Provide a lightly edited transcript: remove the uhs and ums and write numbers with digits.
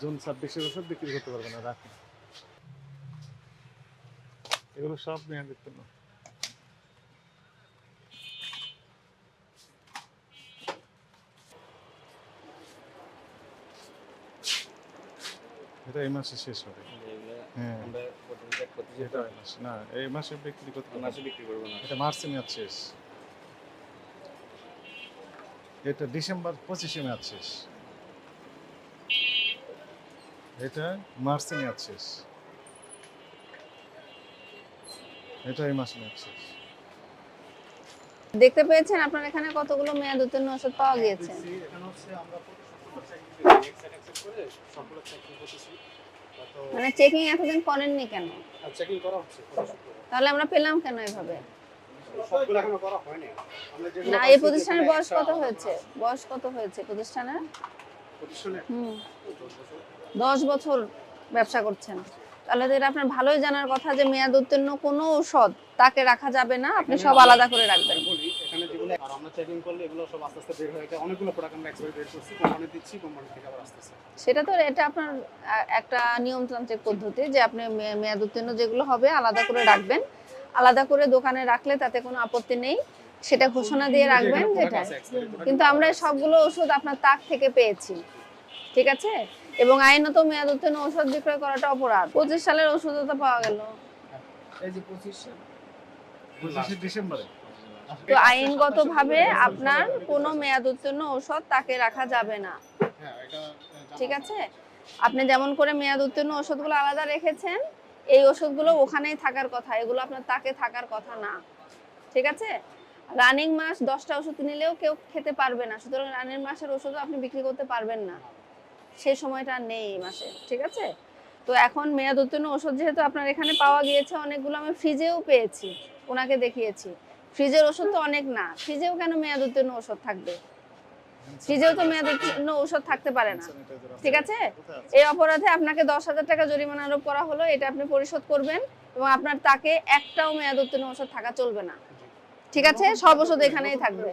June 26-এর ওষুধ বিক্রি করতে পারবে না, রাখেন। এগুলো সব মেয়াদের জন্য। এটা এই মাসে শেষ হবে। হ্যাঁ, এটা এই মাসে না, এই মাসে বিক্রি করতে পারবো না। এটা মার্চে মেয়াদ শেষ। এটা ডিসেম্বর 25-এ মেয়াদ শেষ। এটা মার্চে মেয়াদ শেষ। এটা এই মাসে মেয়াদ শেষ। দেখতে পেয়েছেন আপনার এখানে কতগুলো মেয়াদ উত্তীর্ণ ওষুধ পাওয়া গিয়েছে। এখানে হচ্ছে আমরা সবগুলো চেকিং করতেছি। মানে চেকিং এতদিন করেননি কেন? চেকিং করা হচ্ছে। তাহলে আমরা পেলাম কেন এভাবে? সবগুলো এখনো করা হয়নি। আমরা যেগুলো না, এই প্রতিষ্ঠানের বয়স কত হয়েছে? বয়স কত হয়েছে প্রতিষ্ঠানের? প্রতিষ্ঠানে 10 বছর ব্যবসা করছেন। তাহলে তো এটা আপনার ভালোই জানার কথা যে মেয়াদ উত্তীর্ণ কোনো ঔষধ তাকে রাখা যাবে না, আপনি সব আলাদা করে রাখবেন। বলি এখানে যেগুলো আর আমরা চেকিং করলে এগুলো সব আস্তে আস্তে বের হয়ে যায়। অনেকগুলো প্রোডাক্ট আমরা এক্সপায়ারি বের করছি, কোম্পানি দিচ্ছি, কোম্পানি থেকে আবার আসতেছে। সেটা তো এটা আপনার একটা নিয়মতান্ত্রিক পদ্ধতি যে আপনি মেয়াদ উত্তীর্ণ যেগুলো হবে আলাদা করে রাখবেন। আলাদা করে দোকানে রাখলে তাতে কোনো আপত্তি নেই, সেটা ঘোষণা দিয়ে রাখবেন যেটা। কিন্তু আমরা সবগুলো ওষুধ আপনার তাক থেকে পেয়েছি, ঠিক আছে? এবং আইনত মেয়াদ উত্তীর্ণ ওষুধ বিক্রয় করাটা অপরাধ। 25 সালের ওষুধও তো পাওয়া গেল। এই যে 25 ডিসেম্বরে। তো আইনগতভাবে আপনার কোনো মেয়াদ উত্তীর্ণ ওষুধ তাকে রাখা যাবে না, হ্যাঁ, এটা ঠিক আছে? আপনি যেমন করে মেয়াদ উত্তীর্ণ ওষুধগুলো আলাদা রেখেছেন, এই ওষুধগুলো ওখানেই থাকার কথা, এগুলো আপনার তাকে থাকার কথা না, ঠিক আছে? রানিং মাস 10টা ওষুধ নিলেও কেউ খেতে পারবে না, সুতরাং রানিং মাসের ওষুধও আপনি বিক্রি করতে পারবেন না, সেই সময়টা আর নেই এই মাসে, ঠিক আছে? তো এখন মেয়াদ উত্তীর্ণ ওষুধ যেহেতু আপনার এখানে পাওয়া গিয়েছে, অনেকগুলো আমি ফ্রিজেও পেয়েছি, ওনাকে দেখিয়েছি। ফ্রিজের ওষুধ তো অনেক না, ফ্রিজেও কেন মেয়াদ উত্তীর্ণ ওষুধ থাকবে? ফ্রিজেও তো মেয়াদ উত্তীর্ণ ওষুধ থাকতে পারে না, ঠিক আছে? এই অপরাধে আপনাকে 10,000 টাকা জরিমানা আরোপ করা হলো, এটা আপনি পরিশোধ করবেন এবং আপনার তাকে একটাও মেয়াদ উত্তীর্ণ ওষুধ থাকা চলবে না, ঠিক আছে? সব ওষুধ এখানেই থাকবে।